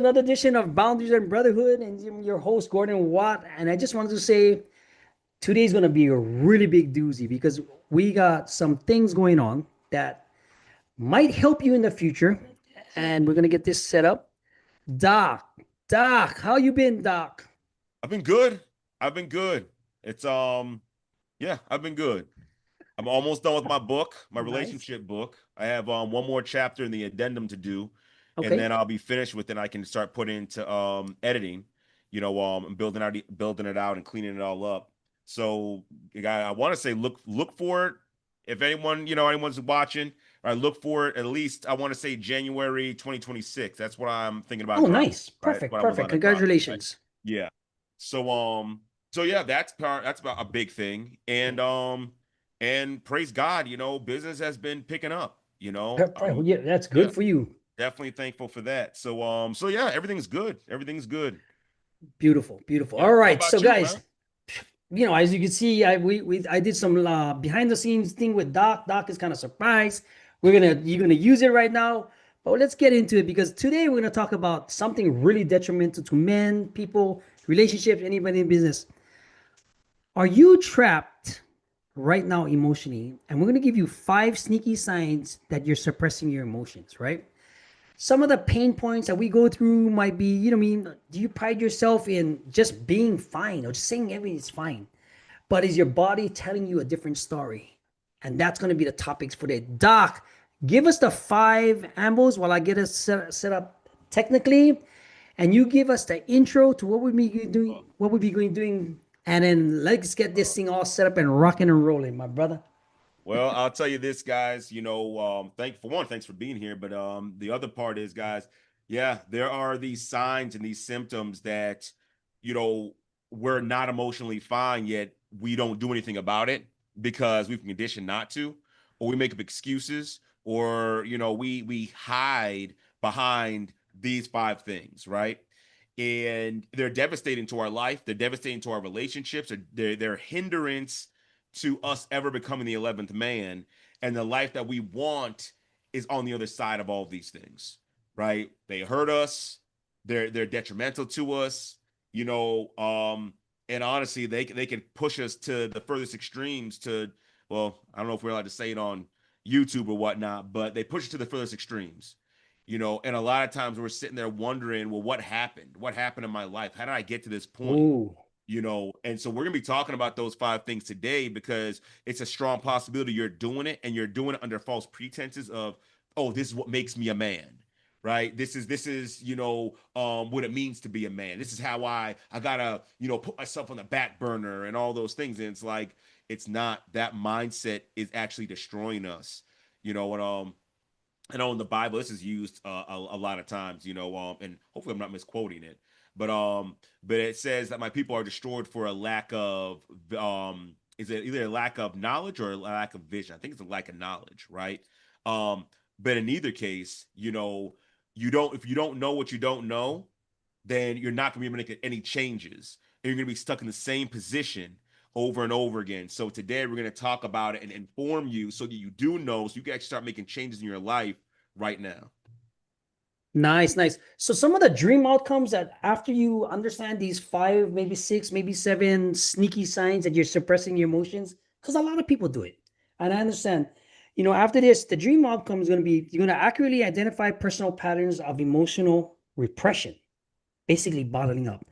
another edition of Boundaries and Brotherhood, and I'm your host, Gordon Watt. And I just wanted to say today's going to be a really big doozy because we got some things going on that might help you in the future. And we're going to get this set up. Doc, Doc, how you been, Doc? I've been good. I've been good. It's yeah, I've been good. I'm almost done with my book, my Nice. relationship book. I have one more chapter in the addendum to do, and Okay. then I'll be finished with it. I can start putting into editing, and building it out and cleaning it all up. So I want to say look for it. If anyone, anyone's watching, I look for it at least I want to say January 2026. That's what I'm thinking about Oh, dropping, nice. right? Perfect. What I'm Perfect. about to drop, right? Congratulations. Yeah. So so yeah, that's about a big thing. And praise God, business has been picking up, Yeah, that's yeah, good for you. definitely thankful for that. So yeah, everything's good. Everything's good. Beautiful. Beautiful. Yeah. All How right. So, about you, guys, man? as you can see, I did some behind the scenes thing with Doc. Doc is kind of surprised. You're gonna use it right now, but let's get into it because today we're gonna talk about something really detrimental to men, people, relationships, anybody in business. Are you trapped right now emotionally? And we're gonna give you 5 sneaky signs that you're suppressing your emotions. Right? Some of the pain points that we go through might be, what I mean, do you pride yourself in just being fine or just saying everything's fine? But is your body telling you a different story? And that's going to be the topics for today. Doc, give us the 5 ambos while I get us set up technically, and you give us the intro to what we be going doing, and then let's get this thing all set up and rocking and rolling, my brother. Well, I'll tell you this, guys. Thanks for being here. But the other part is, guys, yeah, there are these signs and these symptoms that, you know, we're not emotionally fine, yet we don't do anything about it because we've been conditioned not to, or we make up excuses, or we hide behind these 5 things, right? And they're devastating to our life. They're devastating to our relationships. They're hindrance to us ever becoming the 11th man, and the life that we want is on the other side of all of these things, right? They hurt us. They're detrimental to us, you know and honestly they can push us to the furthest extremes. To Well, I don't know if we're allowed to say it on YouTube or whatnot, but they push us to the furthest extremes. And a lot of times we're sitting there wondering, well, what happened in my life? How did I get to this point? Ooh. And so we're gonna be talking about those 5 things today because it's a strong possibility you're doing it, and you're doing it under false pretenses of, oh, this is what makes me a man, right? This is what it means to be a man. This is how I gotta put myself on the back burner and all those things. And it's like, it's not. That mindset is actually destroying us. And I know in the Bible this is used a lot of times, and hopefully I'm not misquoting it, but it says that my people are destroyed for a lack of is it either a lack of knowledge or a lack of vision? I think it's a lack of knowledge, right? Um, but in either case, you don't if you don't know what you don't know, then you're not gonna be able to make any changes, and you're gonna be stuck in the same position over and over again. So today we're going to talk about it and inform you so that you do know, so you can actually start making changes in your life right now. Nice, nice. So some of the dream outcomes that after you understand these 5, maybe 6, maybe 7 sneaky signs that you're suppressing your emotions, because a lot of people do it. And I understand, after this, the dream outcome is going to be you're going to accurately identify personal patterns of emotional repression, basically bottling up.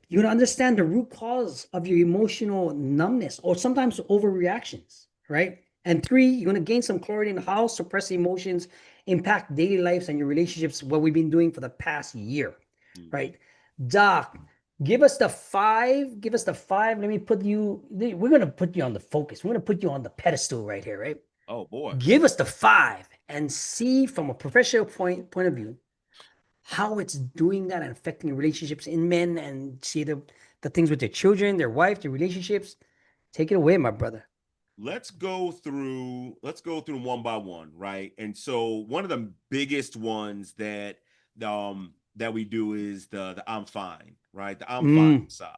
You're going to understand the root cause of your emotional numbness or sometimes overreactions, right? And 3, you're going to gain some clarity in how suppressed emotions impact daily lives and your relationships, what we've been doing for the past year, Mhm. right? Doc, give us the five. We're going to put you on the focus. We're going to put you on the pedestal right here, right? Oh boy. Give us the 5 and see from a professional point of view how it's doing that and affecting relationships in men and see the things with their children, their wife, their relationships. Take it away, my brother. Let's go through one by one, right? And so one of the biggest ones that we do is the I'm fine, right? The I'm fine Mm, side,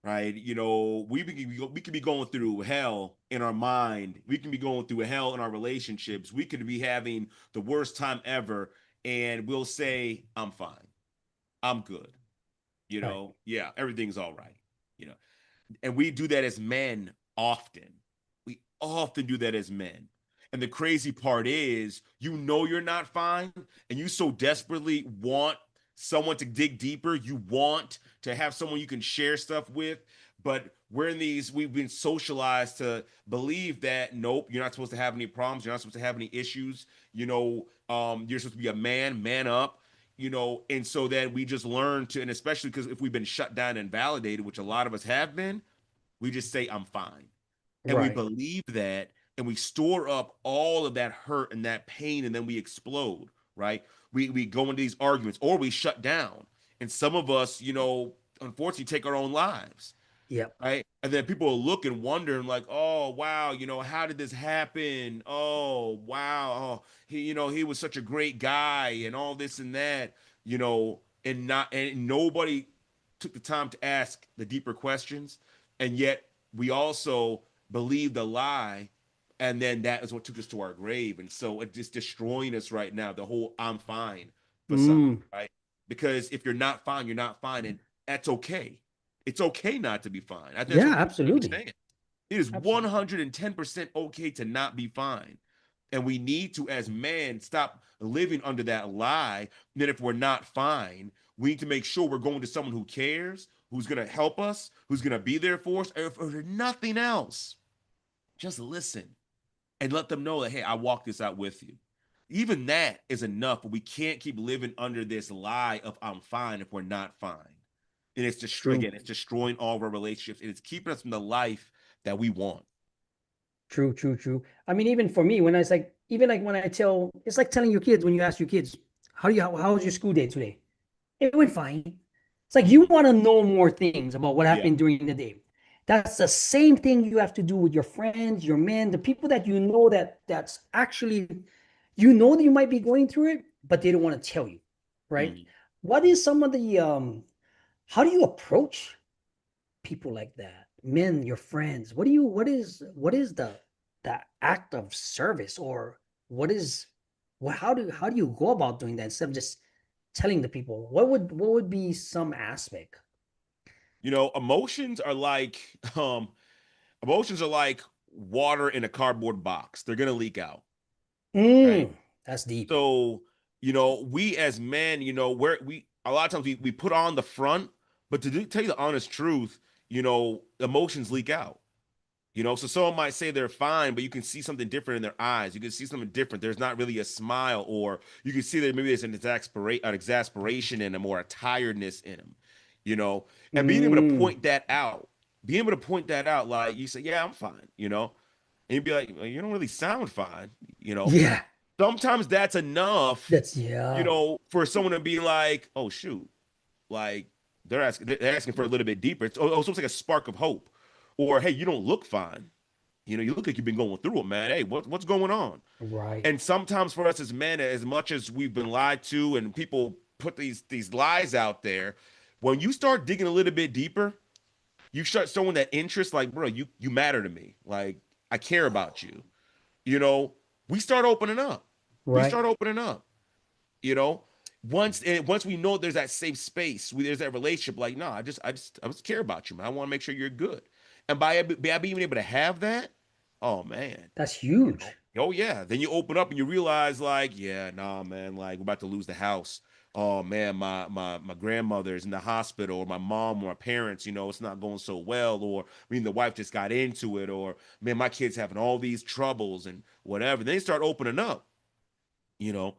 right? We could be going through hell in our mind. We can be going through hell in our relationships. We could be having the worst time ever, and we'll say, I'm fine, I'm good, Right. yeah, everything's all right, you know. And we do that as men often. We often do that as men. And the crazy part is, you're not fine, and you so desperately want someone to dig deeper. You want to have someone you can share stuff with. But we've been socialized to believe that nope, you're not supposed to have any problems. You're not supposed to have any issues. You're supposed to be a man up, and so then we just learn to, and especially because if we've been shut down and validated, which a lot of us have been, we just say, I'm fine. And we Right. believe that, and we store up all of that hurt and that pain, and then we explode, right? We go into these arguments, or we shut down. And some of us, unfortunately take our own lives, Yep. right? And then people will look and wonder and like, oh wow, how did this happen? Oh wow, oh he was such a great guy and all this and that, and nobody took the time to ask the deeper questions, and yet we also believed the lie, and then that is what took us to our grave. And so it's just destroying us right now, the whole I'm fine facade, Mm. right? Because if you're not fine, you're not fine, and that's okay. It's okay not to be fine. I think that's Yeah, what people absolutely. understand. It is Absolutely. 110% okay to not be fine. And we need to, as men, stop living under that lie that if we're not fine, we need to make sure we're going to someone who cares, who's going to help us, who's going to be there for us. Or if nothing else, just listen and let them know that, hey, I walked this out with you. Even that is enough, but we can't keep living under this lie of I'm fine if we're not fine. And it's just, True. again, it's destroying all of our relationships, and it's keeping us from the life that we want. True, true, true. I mean, even for me, when I was like, even like when I tell, it's like telling your kids when you ask your kids, how was your school day today? It went fine. It's like you Mhm. want to know more things about what Yeah. happened during the day. That's the same thing you have to do with your friends, your men, the people that you know that's actually, that you might be going through it, but they don't want to tell you, right? Mhm. What is some of the how do you approach people like that, men, your friends? What is the act of service, or what is how do you go about doing that instead of just telling the people? What would be some aspect? Emotions are like emotions are like water in a cardboard box. They're gonna leak out, right? Mm, that's deep. So, we as men, where we a lot of times we put on the front, but tell you the honest truth, emotions leak out. So someone might say they're fine, but you can see something different in their eyes. You can see something different. There's not really a smile, or you can see that maybe there's an exasperation in them, or a tiredness in them, you know. And being able to Mm, point that out, like you say, yeah, I'm fine, and you'd be like, well, you don't really sound fine, you know. yeah, Sometimes that's enough, yeah, for someone to be like, oh shoot, like they're asking for a little bit deeper. It's almost like a spark of hope, or hey, you don't look fine. You look like you've been going through it, man. Hey, what's going on? right, And sometimes for us as men, as much as we've been lied to and people put these lies out there, when you start digging a little bit deeper, you start showing that interest, like, bro, you matter to me. Like, I care about you. You know, we start opening up. We right. start opening up, you know. Once we know there's that safe space, there's that relationship, like, no, I just care about you, man. I want to make sure you're good. And by being able to have that, oh man, That's huge. oh yeah. Then you open up and you realize, like, yeah, nah, man, like we're about to lose the house. Oh man, my grandmother's in the hospital, or my mom or my parents, it's not going so well, or the wife just got into it, or man, my kids having all these troubles and whatever. Then they start opening up, you know.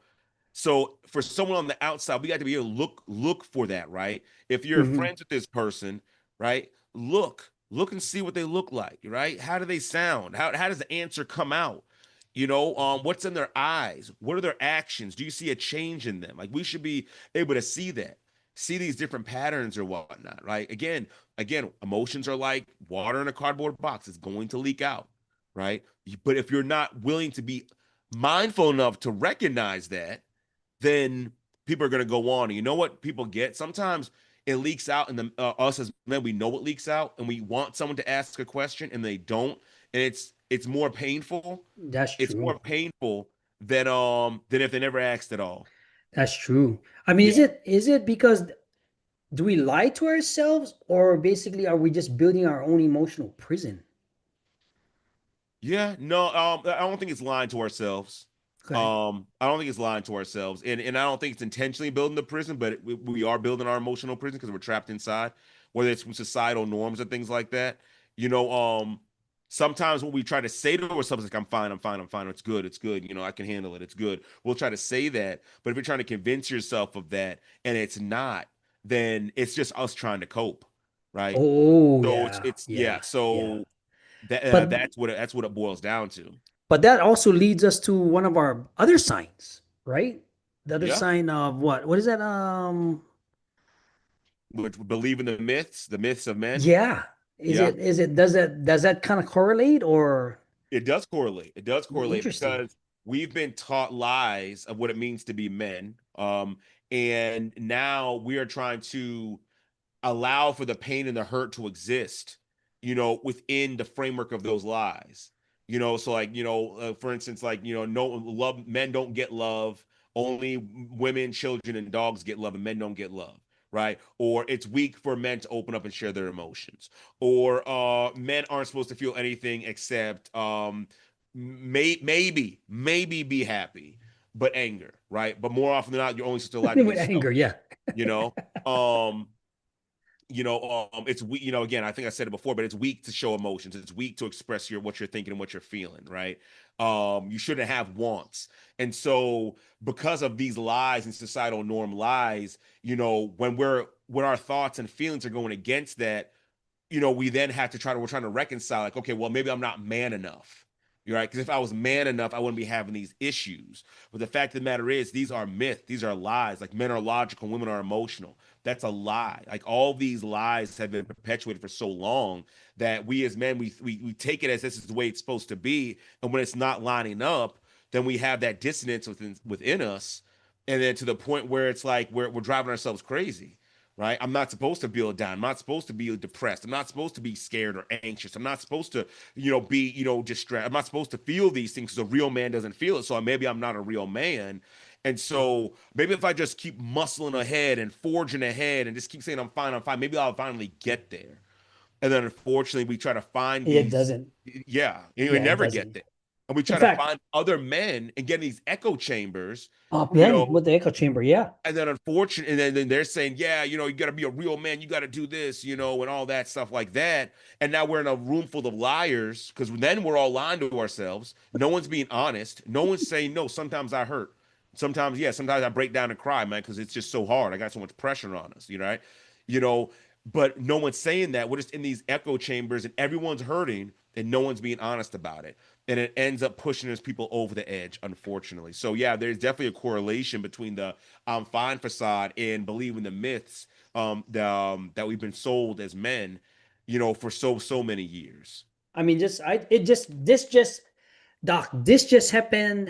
So for someone on the outside, we got to be able to look for that, right? If you're Hmm. friends with this person, right? Look and see what they look like, right? How do they sound? How does the answer come out? What's in their eyes? What are their actions? Do you see a change in them? Like, we should be able to see that, see these different patterns or whatnot, right? Again, emotions are like water in a cardboard box. It's going to leak out, right? But if you're not willing to be mindful enough to recognize that, then people are going to go on. And you know what people get? Sometimes it leaks out, and us as men, we know it leaks out, and we want someone to ask a question, and they don't, and it's more painful. That's It's true. more painful than if they never asked at all. That's true. I mean, Yeah. is it because do we lie to ourselves, or basically are we just building our own emotional prison? Yeah, no, I don't think it's lying to ourselves. Okay. I don't think it's lying to ourselves, and I don't think it's intentionally building the prison, but we are building our emotional prison because we're trapped inside, whether it's from societal norms or things like that. You know, sometimes when we try to say to ourselves like I'm fine, I'm fine, I'm fine, it's good, it's good, I can handle it, it's good. We'll try to say that, but if you're trying to convince yourself of that and it's not, then it's just us trying to cope, right? Oh So it's yeah, it's yeah, yeah, yeah. so But that's what it boils down to. that also leads us to one of our other signs, right? The other Yeah, sign of what? What is that? which believe in the myths of men. Yeah. Yeah, Is it does that kind of correlate or it does correlate. It does correlate interesting? because we've been taught lies of what it means to be men. And now we are trying to allow for the pain and the hurt to exist, within the framework of those lies. So like, for instance, like, no love, men don't get love, only women, children, and dogs get love, and men don't get love, right? Or it's weak for men to open up and share their emotions, or men aren't supposed to feel anything except maybe be happy, but anger, right? But more often than not, you're only supposed to allowed to be With anger, selfish, yeah. you know. Um, it's weak, again, I think I said it before, but it's weak to show emotions. It's weak to express what you're thinking and what you're feeling, right? You shouldn't have wants. And so because of these lies and societal norm lies, when our thoughts and feelings are going against that, we then have to we're trying to reconcile, like, okay, well, maybe I'm not man enough. You're right. Because if I was man enough, I wouldn't be having these issues. But the fact of the matter is, these are myths. These are lies. Like men are logical, women are emotional. That's a lie. Like all these lies have been perpetuated for so long that we as men, we take it as this is the way it's supposed to be. And when it's not lining up, then we have that dissonance within us. And then to the point where it's like we're driving ourselves crazy, right? I'm not supposed to feel down. I'm not supposed to be depressed. I'm not supposed to be scared or anxious. I'm not supposed to, be, distressed. I'm not supposed to feel these things because a real man doesn't feel it. So maybe I'm not a real man. And so maybe if I just keep muscling ahead and forging ahead and just keep saying I'm fine, maybe I'll finally get there. And then unfortunately, we try to find It these, doesn't. yeah, you Yeah, it never get doesn't. there. And we In try to fact, find other men and get in these echo chambers, oh you yeah, know, with the echo chamber, yeah. and then unfortunately, and then they're saying, yeah, you got to be a real man, you got to do this, and all that stuff like that. And now we're in a room full of liars because then we're all lying to ourselves. No one's being honest. No one's saying no. Sometimes I hurt. Sometimes, yeah, sometimes I break down and cry, man, because it's just so hard. I got so much pressure on us, right? You know, but no one's saying that. We're just in these echo chambers and everyone's hurting and no one's being honest about it. And it ends up pushing those people over the edge, unfortunately. So yeah, there's definitely a correlation between the I'm fine facade and believing the myths that we've been sold as men, for so many years. I mean, just I it just this just Doc, this just happened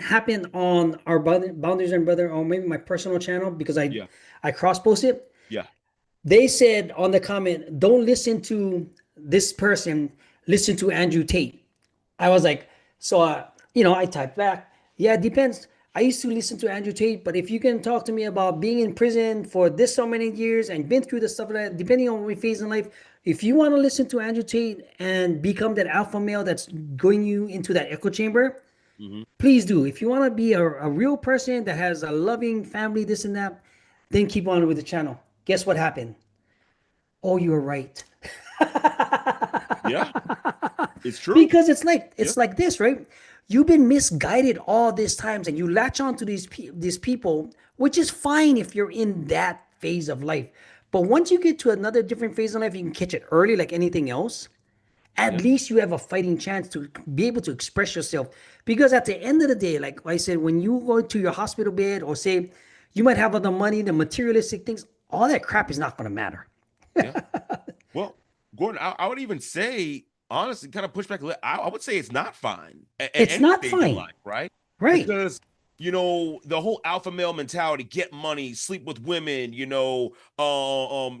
on our Boundaries and Brother, or maybe my personal channel because Yeah, I cross posted. yeah, They said on the comment, don't listen to this person, listen to Andrew Tate. I was like, so, I typed back, yeah, it depends. I used to listen to Andrew Tate, but if you can talk to me about being in prison for this so many years and been through the stuff like that, depending on what we face in life, if you want to listen to Andrew Tate and become that alpha male that's going you into that echo chamber, hmm please do. If you want to be a real person that has a loving family, this and that, then keep on with the channel. Guess what happened? Oh, you were right. yeah. It's true. Because Yeah, it's like this, right? You've been misguided all these times, and you latch on to these people, which is fine if you're in that phase of life. But once you get to another different phase of life, you can catch it early, like anything else. At yeah, least you have a fighting chance to be able to express yourself. Because at the end of the day, like I said, when you go to your hospital bed, or say you might have all the money, the materialistic things, all that crap is not going to matter. yeah. Well, Gordon, I would even say, honestly, kind of push back a little. I would say it's not fine at It's any not stage in fine, life, right? right? Because, the whole alpha male mentality, get money, sleep with women,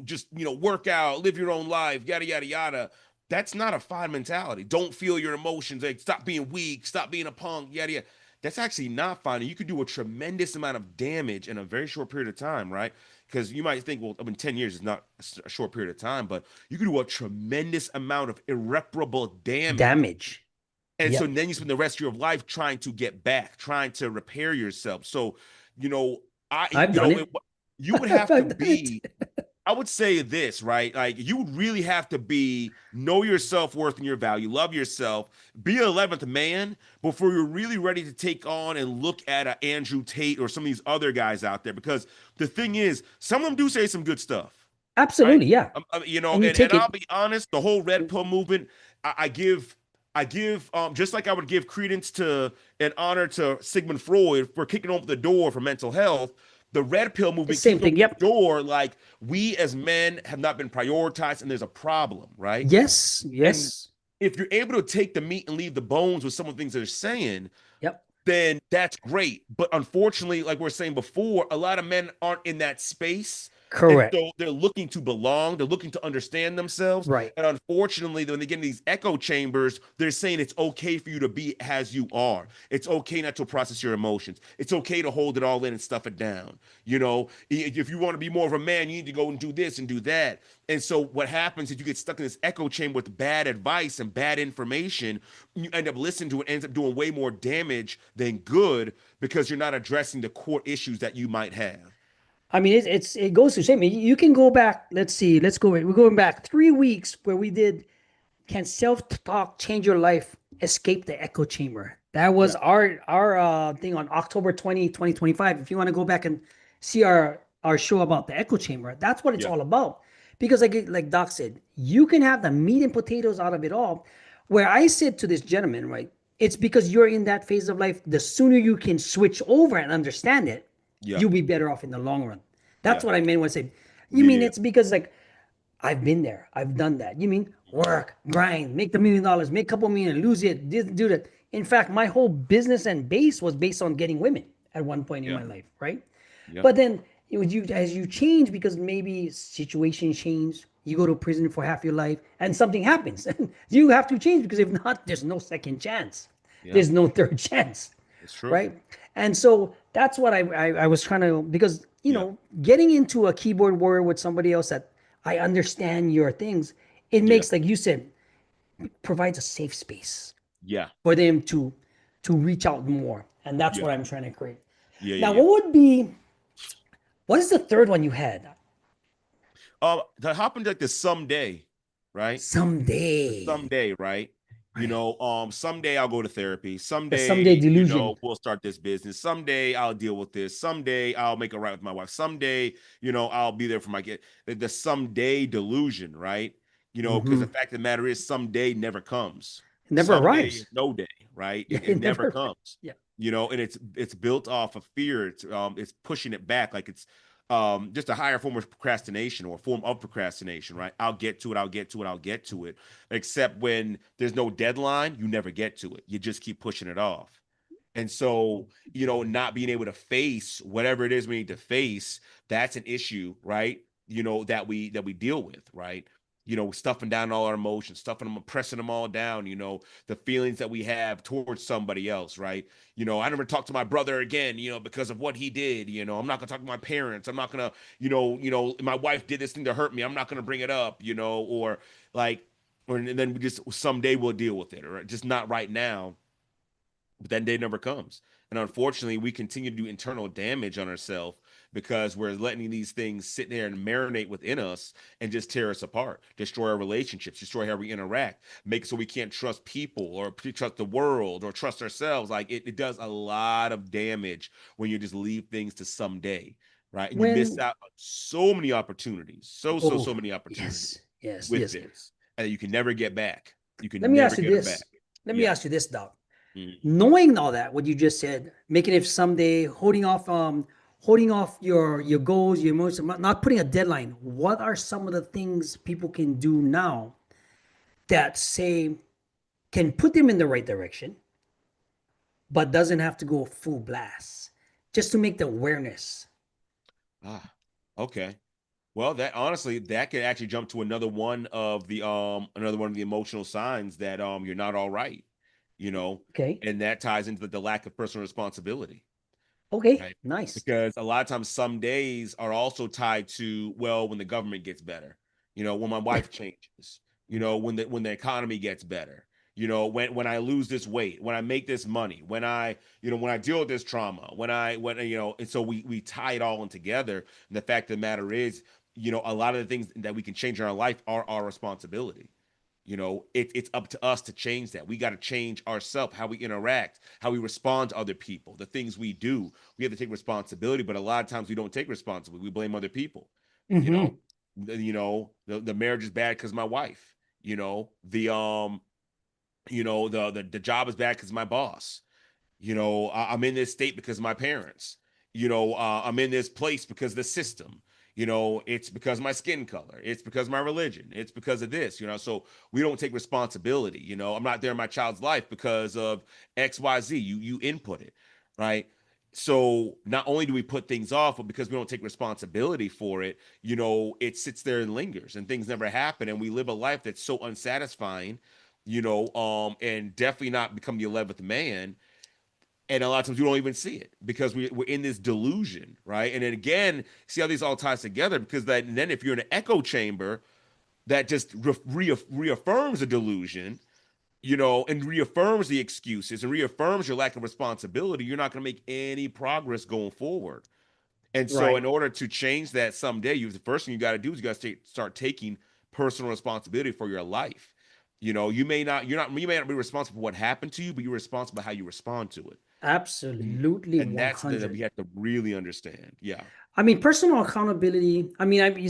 just, work out, live your own life, yada, yada, yada. That's not a fine mentality. Don't feel your emotions. Like, stop being weak, stop being a punk, yada, yada. that's actually not fine. And you could do a tremendous amount of damage in a very short period of time, right? Because you might think, well, I mean, 10 years is not a short period of time, but you could do a tremendous amount of irreparable damage. Damage. And so Yep. then you spend the rest of your life trying to get back, trying to repair yourself. So, you know, I've done it. you would I've have to done it. be, I would say this, right? Like you would really have to know your self-worth and your value, love yourself, be an 11th man before you're really ready to take on and look at a Andrew Tate or some of these other guys out there. Because the thing is, some of them do say some good stuff, right? Absolutely, yeah. You know, And you and take I'll it. be honest, the whole red pill movement, I give just like I would give credence to and honor to Sigmund Freud for kicking open the door for mental health. The red pill The movement same keeps thing. opening Yep. the door like we as men have not been prioritized and there's a problem, right? Yes. And Yes. if you're able to take the meat and leave the bones with some of the things they're saying, Yep. then that's great. But unfortunately, like we were saying before, a lot of men aren't in that space. And Correct. so they're looking to belong, they're looking to understand themselves. Right. And unfortunately, when they get in these echo chambers, they're saying it's okay for you to be as you are. It's okay not to process your emotions. It's okay to hold it all in and stuff it down. You know, if you want to be more of a man, you need to go and do this and do that. And so what happens is you get stuck in this echo chamber with bad advice and bad information. You end up listening to it, ends up doing way more damage than good because you're not addressing the core issues that you might have. I mean, it goes to shame. You can go back. Let's see. Let's go. We're going back 3 weeks where we did. Can self-talk change your life? Escape the echo chamber. That was Yeah. our thing on October 2025. If you want to go back and see our show about the echo chamber, that's what it's Yeah. all about. Because like Doc said, you can have the meat and potatoes out of it all. Where I said to this gentleman, right? It's because you're in that phase of life. The sooner you can switch over and understand it, Yeah. you'll be better off in the long run. That's Yeah. what I meant when I said, you Yeah. mean Yeah. it's because like I've been there. I've done that. You mean work, grind, make the $1 million, make a couple million, lose it, do that. In fact, my whole business and base was based on getting women at one point in Yeah. my life, right? Yeah. But then as you change because maybe situations change, you go to prison for half your life and something happens. You have to change because if not, there's no second chance. Yeah. There's no third chance, It's true. right? And so that's what I was trying to because Yeah. getting into a keyboard warrior with somebody else that I understand your things, it Yeah. makes like you said, provides a safe space Yeah. for them to reach out more, and that's Yeah. what I'm trying to create. Yeah. Yeah. Now, Yeah. what is the third one you had? That happened like the someday, right? The Someday, someday, right? You right? know, someday I'll go to therapy. The someday Someday, delusion. we'll start this business. Someday I'll deal with this. Someday I'll make it right with my wife. Someday, I'll be there for my kid. The someday delusion, right? Because the Hmm. fact of the matter is someday never comes. It never Someday is arrives. no day, right? Yeah, It it never never. comes. Yeah. And it's built off of fear. It's pushing it back like it's just a higher form of procrastination or a form of procrastination, right? I'll get to it, I'll get to it, I'll get to it. Except when there's no deadline, you never get to it. You just keep pushing it off. And so, not being able to face whatever it is we need to face, that's an issue, right? That we deal with, right? Stuffing down all our emotions, stuffing them, pressing them all down, the feelings that we have towards somebody else, right? I never talk to my brother again, because of what he did. I'm not gonna talk to my parents. I'm not gonna, my wife did this thing to hurt me. I'm not gonna bring it up, or like, and then we just someday we'll deal with it, or just not right now. But that day never comes. And unfortunately, we continue to do internal damage on ourselves because we're letting these things sit there and marinate within us and just tear us apart, destroy our relationships, destroy how we interact, make it so we can't trust people or trust the world or trust ourselves. Like it does a lot of damage when you just leave things to someday, right? And you miss When out on so many opportunities, oh so many opportunities yes, yes, with yes. this, and you can never get back. You Let can me never ask you get them back. this. Let me Yeah. ask you this, Doc. Mhm. Knowing all that, what you just said, making it someday, holding off your goals, your emotions, not putting a deadline. What are some of the things people can do now that say can put them in the right direction, but doesn't have to go full blast, just to make the awareness? Ah, okay. Well, that honestly, that could actually jump to another one of the emotional signs that you're not all right. you know, Okay. and that ties into the lack of personal responsibility, Okay. right? Nice. Because a lot of times some days are also tied to, well, when the government gets better, when my wife changes, when the economy gets better, when I lose this weight, when I make this money, when I deal with this trauma, and so we tie it all in together. And the fact of the matter is, a lot of the things that we can change in our life are our responsibility. It's up to us to change that. We got to change ourselves, how we interact, how we respond to other people, the things we do. We have to take responsibility, but a lot of times we don't take responsibility. We blame other people. You know, Mm-hmm. the marriage is bad because my wife. The job is bad because my boss. I'm in this state because of my parents. I'm in this place because of the system. It's because of my skin color. It's because of my religion. It's because of this. So we don't take responsibility. I'm not there in my child's life because of XYZ. You input it, right? So not only do we put things off, but because we don't take responsibility for it, it sits there and lingers, and things never happen, and we live a life that's so unsatisfying, and definitely not become the 11th man. And a lot of times we don't even see it because we're in this delusion, right? And then again, see how these all ties together, because then if you're in an echo chamber that just reaffirms the delusion, and reaffirms the excuses and reaffirms your lack of responsibility, you're not going to make any progress going forward. And so, Right. in order to change that someday, the first thing you got to do is you got to start taking personal responsibility for your life. You may not be responsible for what happened to you, but you're responsible for how you respond to it. And, Absolutely and that's the that we 100. have to really understand. Yeah. I mean, personal accountability.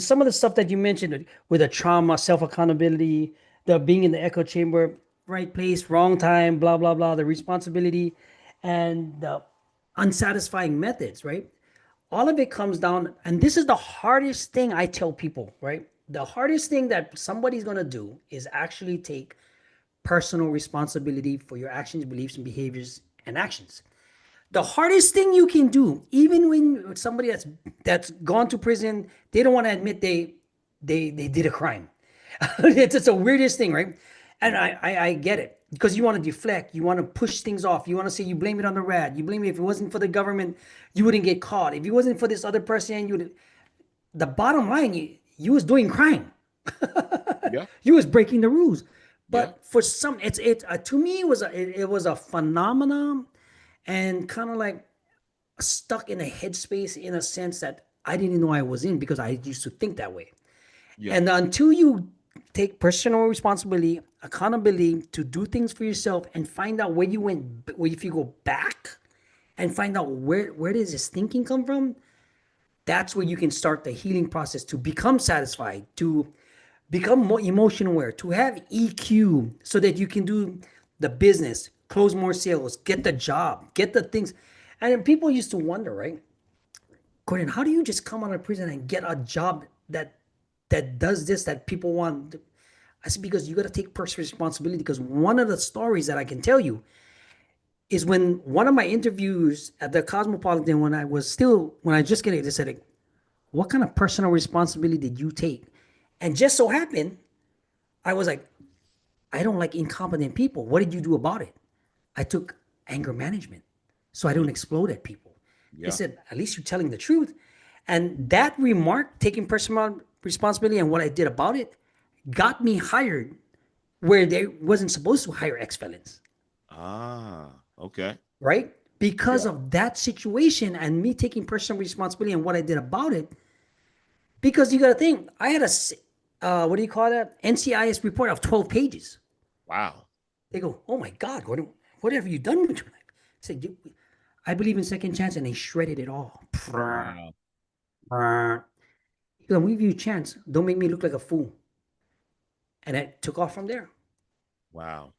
Some of the stuff that you mentioned with the trauma, self accountability, the being in the echo chamber, right place, wrong time, blah, blah, blah, the responsibility, and the unsatisfying methods, right? All of it comes down, and this is the hardest thing I tell people, right? The hardest thing that somebody's going to do is actually take personal responsibility for your actions, beliefs, and behaviors and actions. The hardest thing you can do, even when somebody that's gone to prison, they don't want to admit they did a crime. It's just the weirdest thing, right? And Yeah. I get it, because you want to deflect, you want to push things off, you want to say you blame it on the rat, you blame it, if it wasn't for the government, you wouldn't get caught. If it wasn't for this other person, you would. The bottom line, you was doing crime. Yeah. You was breaking the rules. Yeah. But for some, it's to me it was a phenomenon, and kind of like stuck in a headspace, in a sense that I didn't know I was in, because I used to think that way. Yeah. And until you take personal responsibility, accountability to do things for yourself, and find out where you went, if you go back and find out where does this thinking come from, that's where you can start the healing process to become satisfied, to become more emotion aware, to have EQ, so that you can do the business, close more sales, get the job, get the things. And then people used to wonder, right? Gordon, how do you just come out of prison and get a job that does this, that people want? I said, because you got to take personal responsibility. Because one of the stories that I can tell you is when one of my interviews at the Cosmopolitan, when I just getting it, they said, what kind of personal responsibility did you take? And just so happened, I was like, I don't like incompetent people. What did you do about it? I took anger management, so I don't Yeah. explode at people. They Yeah. said, at least you're telling the truth. And that remark, taking personal responsibility and what I did about it, got me hired where they wasn't supposed to hire ex-felons, Ah, okay. right? Because Yeah. of that situation and me taking personal responsibility and what I did about it. Because you got to think, I had what do you call that? NCIS report of 12 pages. Wow. They go, oh my God, Gordon, what have you done with your life? I said, I believe in second chance, and they shredded it all. Wow. When we view chance, don't make me look like a fool. And I took off from there. Wow.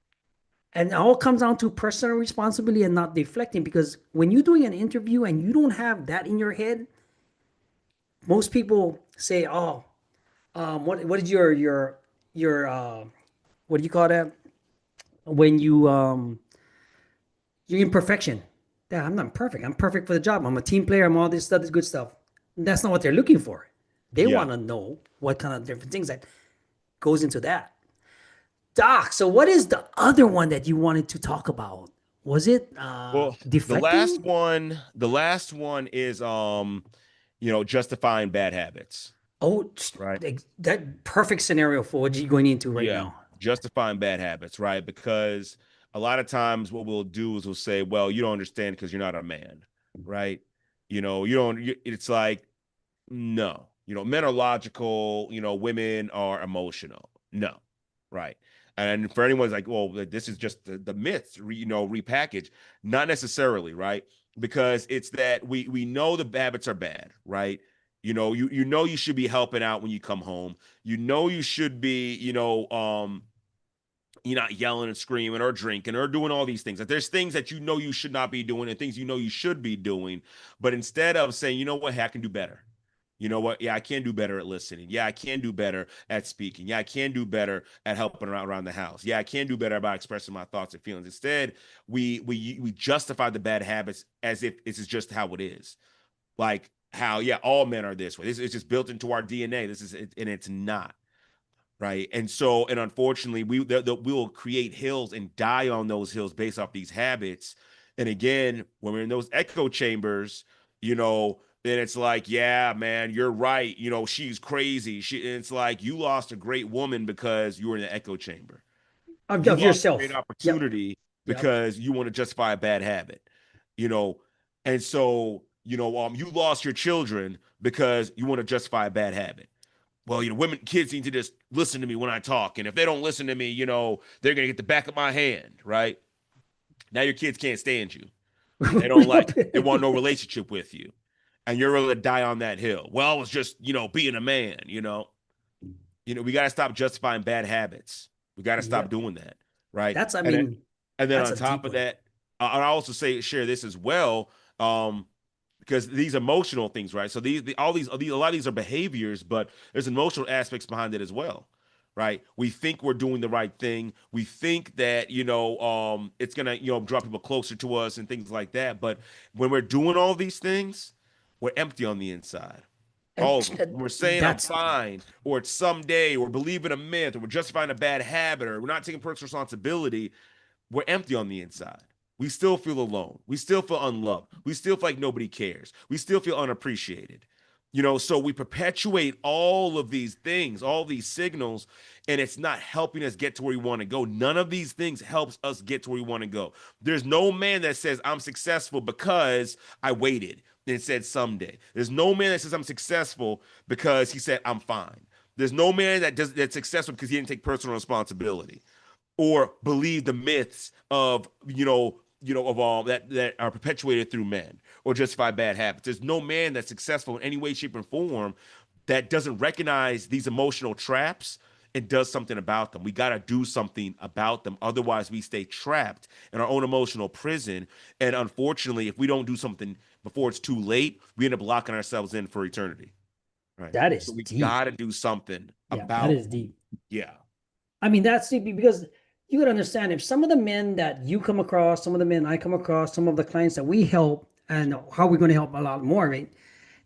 And it all comes down to personal responsibility and not deflecting. Because when you're doing an interview and you don't have that in your head, most people say, "Oh, what is your what do you call that when your imperfection?" Yeah, I'm not perfect. I'm perfect for the job. I'm a team player. I'm all this stuff, this good stuff. That's not what they're looking for. They Yeah. want to know what kind of different things that goes into that. Doc, so what is the other one that you wanted to talk about? Was it Well, deflecting? the last one is justifying bad habits, Oh, right? that perfect scenario for what you're going into right Yeah, now. justifying bad habits, right? Because a lot of times what we'll do is we'll say, well, you don't understand because you're not a man, right? You don't, it's like, no, men are logical, women are emotional. No, right? And for anyone's like, well, this is just the myths, repackaged. Not necessarily, right? Because it's that we know the habits are bad, right? You know you should be helping out when you come home. You know you should be, you're not yelling and screaming or drinking or doing all these things. Like there's things that you know you should not be doing and things you know you should be doing. But instead of saying, you know what, hey, I can do better. You know what? Yeah, I can do better at listening. Yeah, I can do better at speaking. Yeah, I can do better at helping around the house. Yeah, I can do better about expressing my thoughts and feelings. Instead, we justify the bad habits as if this is just how it is. Like how, yeah, all men are this way. This is just built into our DNA. This is, and it's not. Right. And unfortunately, we will create hills and die on those hills based off these habits. And again, when we're in those echo chambers, then it's like, yeah, man, you're right. She's crazy. It's like you lost a great woman because you were in the echo chamber. You Of lost a great yourself. Yep. opportunity Yep. because you want to justify a bad habit, you know. And so, you lost your children because you want to justify a bad habit. Well, kids need to just listen to me when I talk. And if they don't listen to me, they're going to get the back of my hand, right? Now your kids can't stand you. They don't like, they want no relationship with you. And you're ready to die on that hill. Well, I was just, being a man, we got to stop justifying bad habits. We got to stop Yep. doing that, right? That's, I And then, mean, and then that's on a top deep of one. that, I also share this as well. Because these emotional things, right? So all these, a lot of these are behaviors, but there's emotional aspects behind it as well, right? We think we're doing the right thing. We think that it's gonna draw people closer to us and things like that. But when we're doing all these things, we're empty on the inside. All of And them. When we're saying I'm that's fine, or it's someday, or believing a myth, or we're justifying a bad habit, or we're not taking personal responsibility, we're empty on the inside. We still feel alone. We still feel unloved. We still feel like nobody cares. We still feel unappreciated. So we perpetuate all of these things, all these signals, and it's not helping us get to where we want to go. None of these things helps us get to where we want to go. There's no man that says I'm successful because I waited and said someday. There's no man that says I'm successful because he said I'm fine. There's no man that's successful because he didn't take personal responsibility or believe the myths of of all that are perpetuated through men or justify bad habits. There's no man that's successful in any way, shape, or form that doesn't recognize these emotional traps and does something about them. We got to do something about them. Otherwise, we stay trapped in our own emotional prison. And unfortunately, if we don't do something before it's too late, we end up locking ourselves in for eternity. Right. that is So we deep. got to do something Yeah, that about, is deep. yeah. I mean, that's deep because you gotta understand if some of the men that you come across, some of the men I come across, some of the clients that we help, and how we're going to help a lot more, right?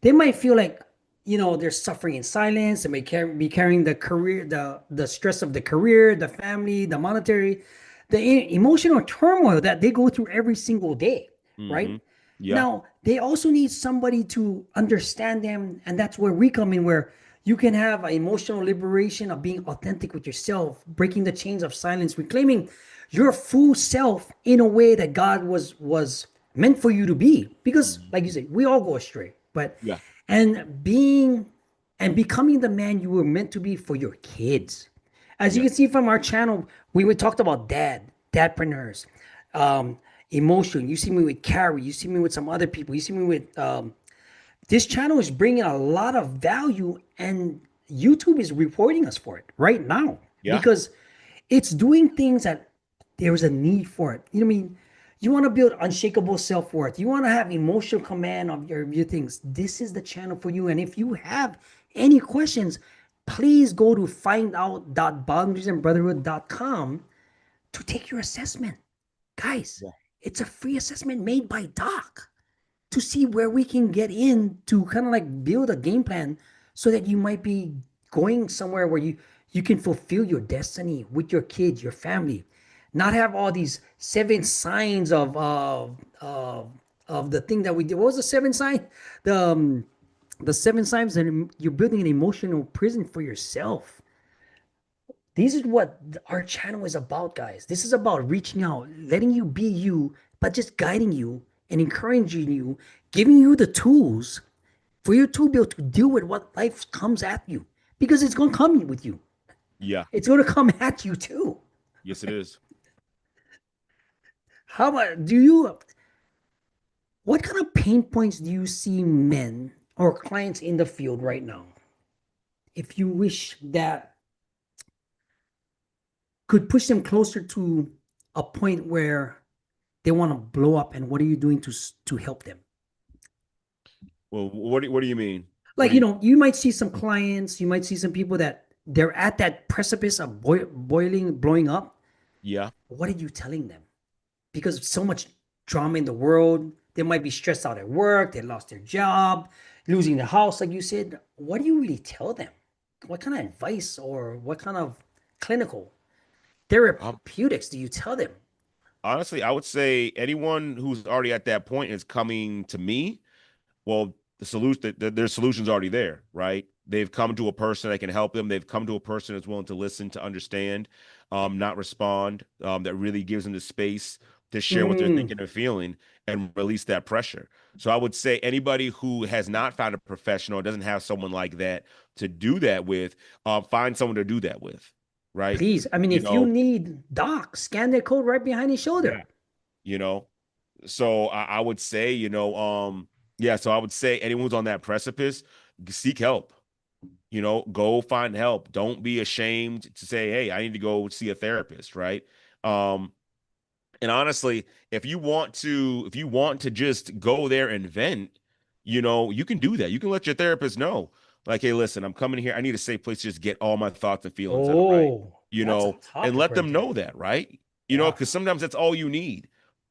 They might feel like they're suffering in silence. They may be carrying the career, the stress of the career, the family, the monetary, the emotional turmoil that they go through every single day, right? Mm-hmm. Yeah. Now they also need somebody to understand them, and that's where we come in, where you can have an emotional liberation of being authentic with yourself, breaking the chains of silence, reclaiming your full self in a way that God was meant for you to be. Because, Mhm. like you said, we all go astray, but Yeah. and being and becoming the man you were meant to be for your kids. As you Yeah. can see from our channel, we talked about dadpreneurs, um, emotion. You see me with Carrie. You see me with some other people. You see me with this channel is bringing a lot of value, and YouTube is reporting us for it right now Yeah. because it's doing things that there's a need for it. You know what I mean? You want to build unshakable self-worth. You want to have emotional command of your things. This is the channel for you. And if you have any questions, please go to findout.boundariesandbrotherhood.com to take your assessment. Guys, Yeah. it's a free assessment made by Doc to see where we can get in to kind of like build a game plan so that you might be going somewhere where You can fulfill your destiny with your kids, your family, not have all these seven signs of the thing that we did. What was the seven sign? The um, the seven signs that you're building an emotional prison for yourself. This is what our channel is about, guys. This is about reaching out, letting you be you, but just guiding you and encouraging you, giving you the tools for you to be able to deal with what life comes at you, because it's going to come with you. Yeah. It's going to come at you too. Yes, it is. How about do you? What kind of pain points do you see men or clients in the field right now? If you wish that could push them closer to a point where they want to blow up, and what are you doing to help them? Well, what do you mean? What Like, do you you might see some clients, you might see some people that they're at that precipice of boiling, blowing up. Yeah. What are you telling them? Because so much drama in the world, they might be stressed out at work, they lost their job, losing the house, like you said. What do you really tell them? What kind of advice or what kind of clinical Um, therapeutics do you tell them? Honestly, I would say anyone who's already at that point is coming to me. Well, the solution, their solution's already there, right? They've come to a person that can help them. They've come to a person that's willing to listen, to understand, not respond, that really gives them the space to share what they're Mm, thinking and feeling and release that pressure. So I would say anybody who has not found a professional, doesn't have someone like that to do that with, find someone to do that with, right? please. I mean, You if you know, need doc, scan their code right behind his yeah, shoulder. you know, so I would say, yeah, so I would say anyone who's on that precipice, seek help. Go find help. Don't be ashamed to say, "Hey, I need to go see a therapist," right? Um, and honestly, if you want to just go there and vent, you can do that. You can let your therapist know, like, "Hey, listen, I'm coming here. I need a safe place to just get all my thoughts and feelings out, right?" Oh, that's a And topic let right them there. know that, right? Yeah. Because sometimes that's all you need.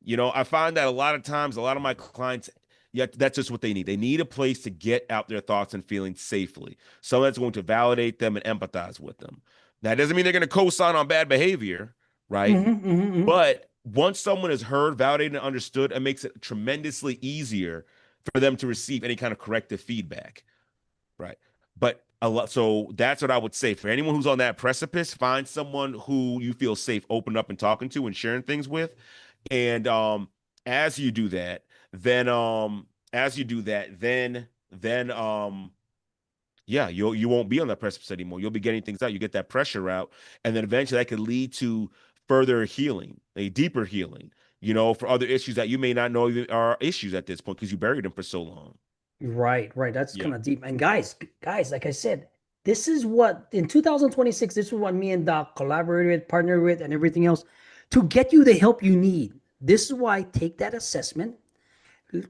I find that a lot of times, a lot of my clients, yeah, that's just what they need. They need a place to get out their thoughts and feelings safely. Someone that's going to validate them and empathize with them. That doesn't mean they're going to co-sign on bad behavior, right? Mm-hmm. But once someone is heard, validated, and understood, it makes it tremendously easier for them to receive any kind of corrective feedback, right? But a lot, so that's what I would say for anyone who's on that precipice. Find someone who you feel safe, open up and talking to and sharing things with, and as you do that, then as you do that, then yeah, you won't be on that precipice anymore. You'll be getting things out. You get that pressure out, and then eventually that could lead to further healing, a deeper healing. For other issues that you may not know even are issues at this point because you buried them for so long. Right, right. That's Yeah. kind of deep. And guys, like I said, this is what in 2026, this is what me and Doc collaborated, partnered with, and everything else to get you the help you need. This is why take that assessment,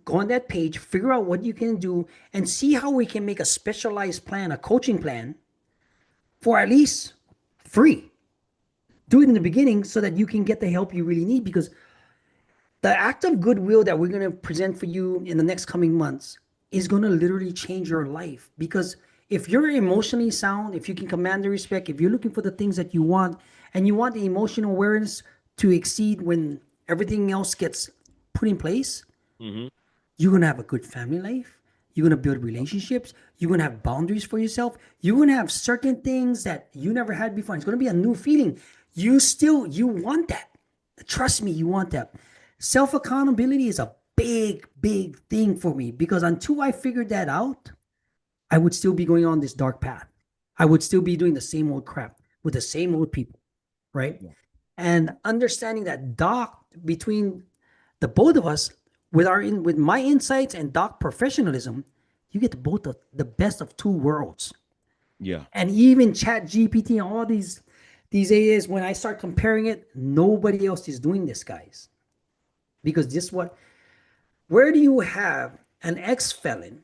go on that page, figure out what you can do, and see how we can make a specialized plan, a coaching plan for at least free. Do it in the beginning so that you can get the help you really need, because the act of goodwill that we're going to present for you in the next coming months is going to literally change your life. Because if you're emotionally sound, if you can command the respect, if you're looking for the things that you want, and you want the emotional awareness to exceed when everything else gets put in place, Hmm. you're going to have a good family life. You're going to build relationships. You're going to have boundaries for yourself. You're going to have certain things that you never had before. It's going to be a new feeling. You want that. Trust me, you want that. Self accountability is a big, big thing for me, because until I figured that out, I would still be going on this dark path. I would still be doing the same old crap with the same old people, right? Yeah. And understanding that Doc, between the both of us, with my insights and Doc professionalism, you get the best of two worlds. Yeah. And even Chat GPT and all these AIs, when I start comparing it, nobody else is doing this, guys. Because this what where do you have an ex-felon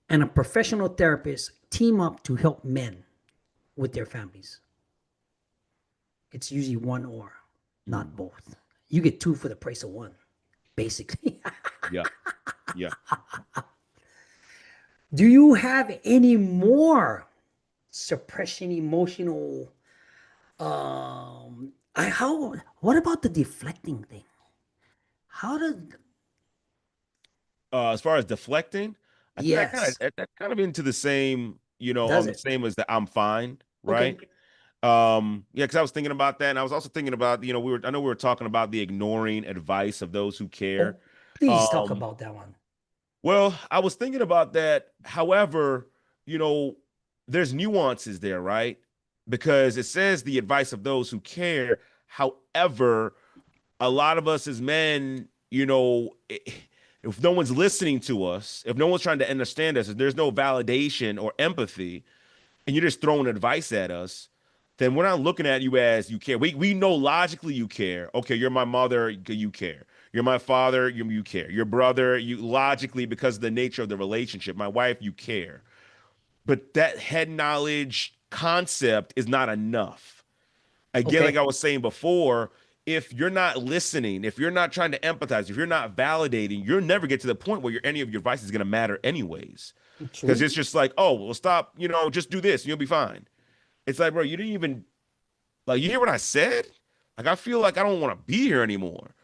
and a professional therapist team up to help men with their families? It's usually one or not Mhm. both. You get two for the price of one, basically. Yeah. Yeah. Do you have any more suppression, emotional. I how what about the deflecting thing? How did As far as deflecting, I think yes, that kind of into the same, does the it? same as the I'm fine, Okay. right? Yeah, because I was thinking about that, and I was also thinking about, I know we were talking about the ignoring advice of those who care. Oh, please talk Um, about that one. well, I was thinking about that. However, you know, there's nuances there, right? Because it says the advice of those who care. However, a lot of us as men, if no one's listening to us, if no one's trying to understand us, if there's no validation or empathy, and you're just throwing advice at us, then we're not looking at you as you care. We know logically you care. Okay, you're my mother, you care. You're my father, you care. Your brother, you logically, because of the nature of the relationship, my wife, you care. But that head knowledge concept is not enough. Again, like Okay. I was saying before, if you're not listening, if you're not trying to empathize, if you're not validating, you'll never get to the point where any of your advice is going to matter anyways. Because True. it's just like, oh, well, stop, just do this and you'll be fine. It's like, bro, you didn't even, like, you hear what I said? Like, I feel like I don't want to be here anymore.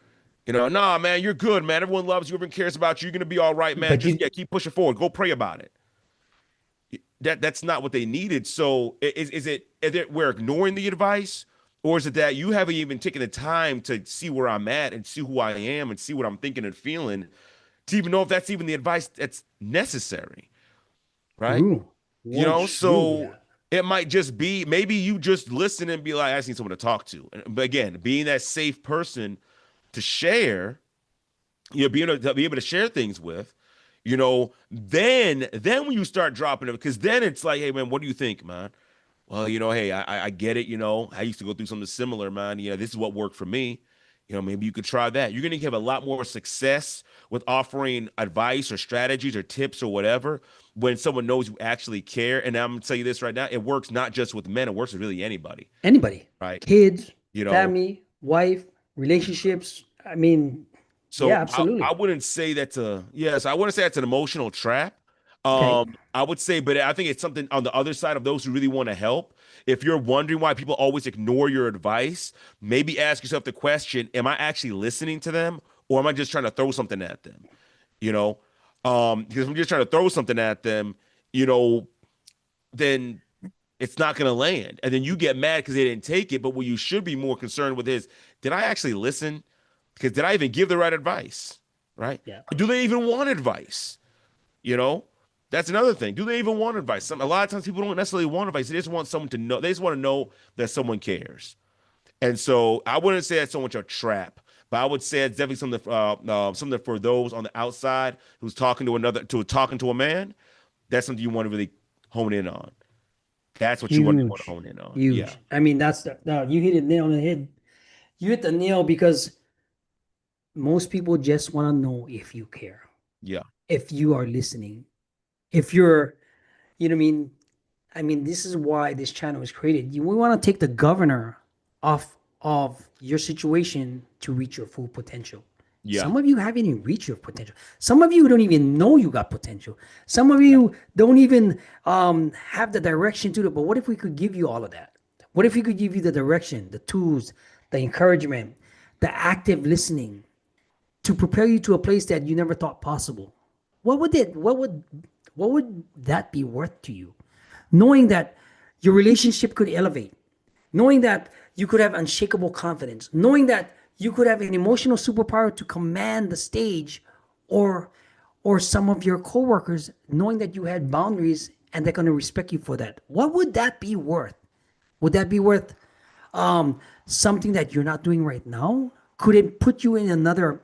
Nah, man, you're good, man. Everyone loves you. Everyone cares about you. You're going to be all right, man. But Just, you yeah, keep pushing forward. Go pray about it. That's not what they needed. So is it we're ignoring the advice, or is it that you haven't even taken the time to see where I'm at and see who I am and see what I'm thinking and feeling to even know if that's even the advice that's necessary, right? true. True So that. it might just be maybe you just listen and be like, I just need someone to talk to. But again, being that safe person to share, being able to be able to share things with, then when you start dropping it, because then it's like, hey man, what do you think, man? Well, hey, I get it. I used to go through something similar, man. This is what worked for me. Maybe you could try that. You're gonna have a lot more success with offering advice or strategies or tips or whatever when someone knows you actually care. And I'm gonna tell you this right now, it works not just with men, it works with really anybody, Anybody, right? kids, You know, family, wife, relationships. I mean, yeah, So I absolutely. wouldn't say that's yes, I wouldn't say that's an emotional trap. Okay. I would say, but I think it's something on the other side of those who really want to help. If you're wondering why people always ignore your advice, maybe ask yourself the question, am I actually listening to them or am I just trying to throw something at them? You know? Because if I'm just trying to throw something at them, you know, then it's not going to land. And then you get mad because they didn't take it. But what you should be more concerned with is, did I actually listen? Because did I even give the right advice? Right? Yeah. Do they even want advice? You know, that's another thing. Do they even want advice? A lot of times people don't necessarily want advice. They just want someone to know. They just want to know that someone cares. And so I wouldn't say that's so much a trap, but I would say it's definitely something for those on the outside who's talking to a man. That's something you want to really hone in on. That's what you want to Huge. hone in on. Yeah. Huge. I mean, that's the no, you hit it nail on the head. You hit the nail because most people just want to know if you care, Yeah. if you are listening, if you're, you know what I mean? I mean, this is why this channel was created. We want to take the governor off of your situation to reach your full potential. Yeah. Some of you haven't even reached your potential. Some of you don't even know you got potential. Some of you don't even have the direction to it. But what if we could give you all of that? What if we could give you the direction, the tools, the encouragement, the active listening to prepare you to a place that you never thought possible? What would it? What would that be worth to you? Knowing that your relationship could elevate, knowing that you could have unshakable confidence, knowing that you could have an emotional superpower to command the stage, or some of your coworkers knowing that you had boundaries and they're going to respect you for that. What would that be worth? Would that be worth something that you're not doing right now? Could it put you in another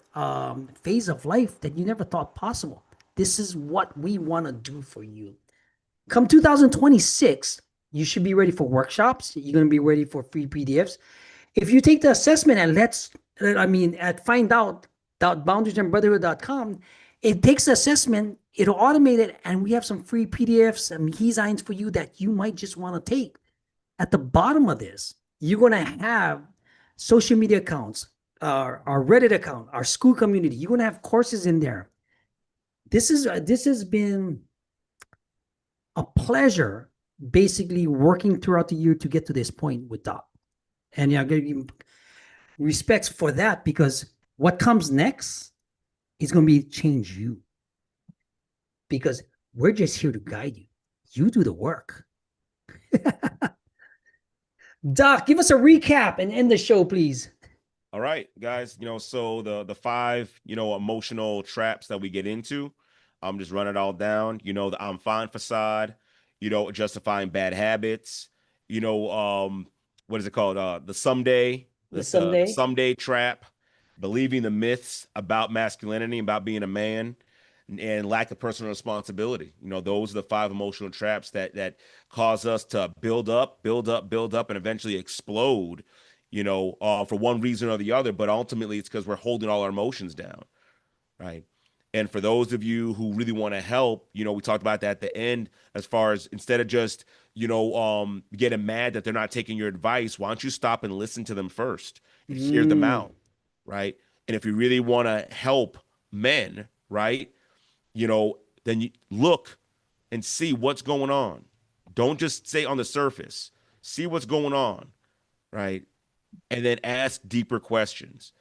phase of life that you never thought possible? This is what we want to do for you. Come 2026, you should be ready for workshops. You're going to be ready for free PDFs. If you take the assessment and at findout.boundariesandbrotherhood.com, it takes the assessment, it'll automate it, and we have some free PDFs and designs for you that you might just want to take. At the bottom of this, you're going to have social media accounts, our Reddit account, our school community. You're going to have courses in there. This has been a pleasure basically working throughout the year to get to this point with Doc. And yeah, I give you respects for that because what comes next is going to be change you because we're just here to guide you. You do the work. Doc, give us a recap and end the show, please. All right, guys. So the five, emotional traps that we get into, I'm just running it all down. The I'm fine facade, justifying bad habits, what is it called? The someday, The the Sunday. someday trap, believing the myths about masculinity, about being a man, and lack of personal responsibility. Those are the five emotional traps that cause us to build up, build up, build up, and eventually explode for one reason or the other, but ultimately it's because we're holding all our emotions down, right? And for those of you who really want to help, we talked about that at the end, as far as instead of just, getting mad that they're not taking your advice, why don't you stop and listen to them first and hear them Mm, out, right? And if you really want to help men, right, then you look and see what's going on. Don't just stay on the surface. See what's going on, right? And then ask deeper questions.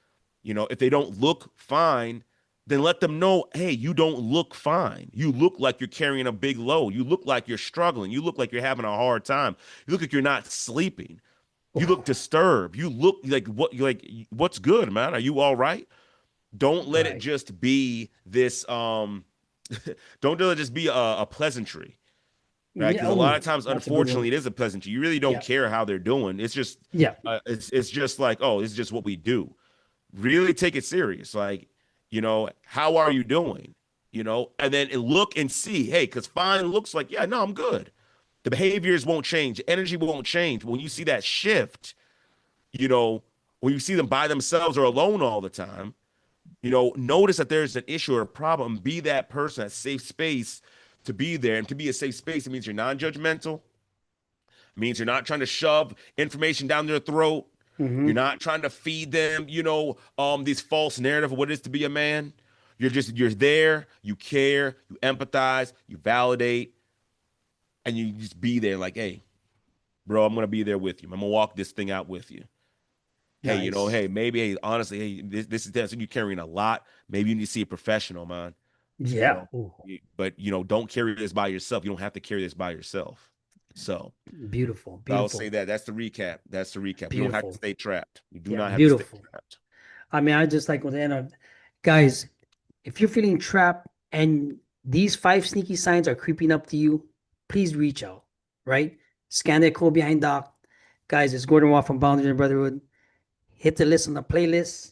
If they don't look fine, then let them know, hey, you don't look fine. You look like you're carrying a big load. You look like you're struggling. You look like you're having a hard time. You look like you're not sleeping. You look disturbed. You look like what's good, man? Are you all right? Don't let it right. just be this don't let it just be a pleasantry, right? Yeah, Because a lot of oh, times, that's a good unfortunately, one. it is a pleasantry. You really don't Yeah. care how they're doing. It's just Yeah. it's just like, oh, it's just what we do. Really take it serious. Like, how are you doing? And then look and see, hey, because fine looks like, yeah, no, I'm good. The behaviors won't change, the energy won't change. When you see that shift, you know, when you see them by themselves or alone all the time, notice that there's an issue or a problem. Be that person, that safe space to be there. And to be a safe space, it means you're non-judgmental. It means you're not trying to shove information down their throat. You're Mm-hmm. not trying to feed them, this false narrative of what it is to be a man. You're there, you care, you empathize, you validate, and you just be there like, hey, bro, I'm gonna be there with you. I'm gonna walk this thing out with you. Hey, Nice. hey, maybe, hey, honestly, hey, this is that. So you're carrying a lot. Maybe you need to see a professional, man. Yeah. Ooh, But don't carry this by yourself. You don't have to carry this by yourself. So beautiful. I'll say Beautiful. that. That's the recap. That's the recap. You don't have to Beautiful. stay trapped. You do Yeah. not have to stay Beautiful. trapped. I mean, I just like with the end of guys, if you're feeling trapped and these five sneaky signs are creeping up to you, please reach out, right? Scan that code behind Doc. Guys, it's Gordon Wall from Boundaries and Brotherhood. Hit the list on the playlist.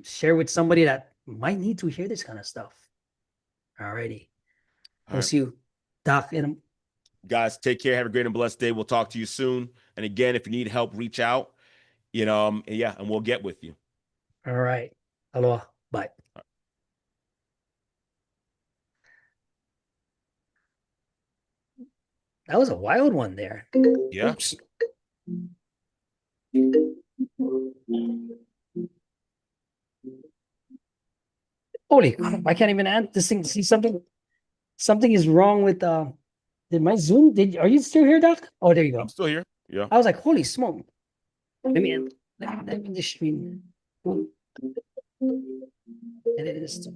Share with somebody that might need to hear this kind of stuff. Alrighty. All We'll right. see you, Doc. In Guys, take care. Have a great and blessed day. We'll talk to you soon. And again, if you need help, reach out. And yeah, and we'll get with you. all right. Aloha. Bye. That was a wild one there. Yeah. Oops. Holy crap. I can't even add this thing. See something? Something is wrong with did my Zoom? Are you still here, Doc? Oh, there you I'm go. still here. Yeah. I was like, holy smoke. Let me just stream. And it is.